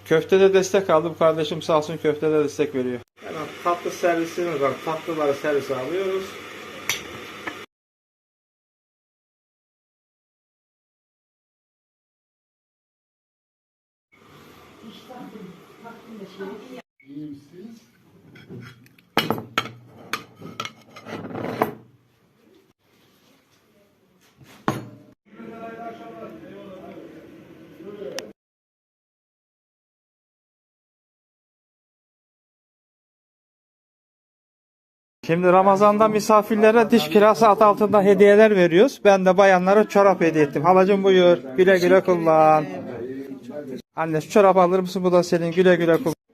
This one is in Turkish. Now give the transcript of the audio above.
Köftede destek aldım. Kardeşim sağ olsun köftede destek veriyor. Hemen tatlı servisimiz var. Tatlıları servise alıyoruz. Şimdi Ramazan'da misafirlere diş kirası adı altında hediyeler veriyoruz. Ben de bayanlara çorap hediye ettim. Halacığım buyur. Güle güle kullan. Anne şu çorap alır mısın? Bu da senin. Güle güle kullan.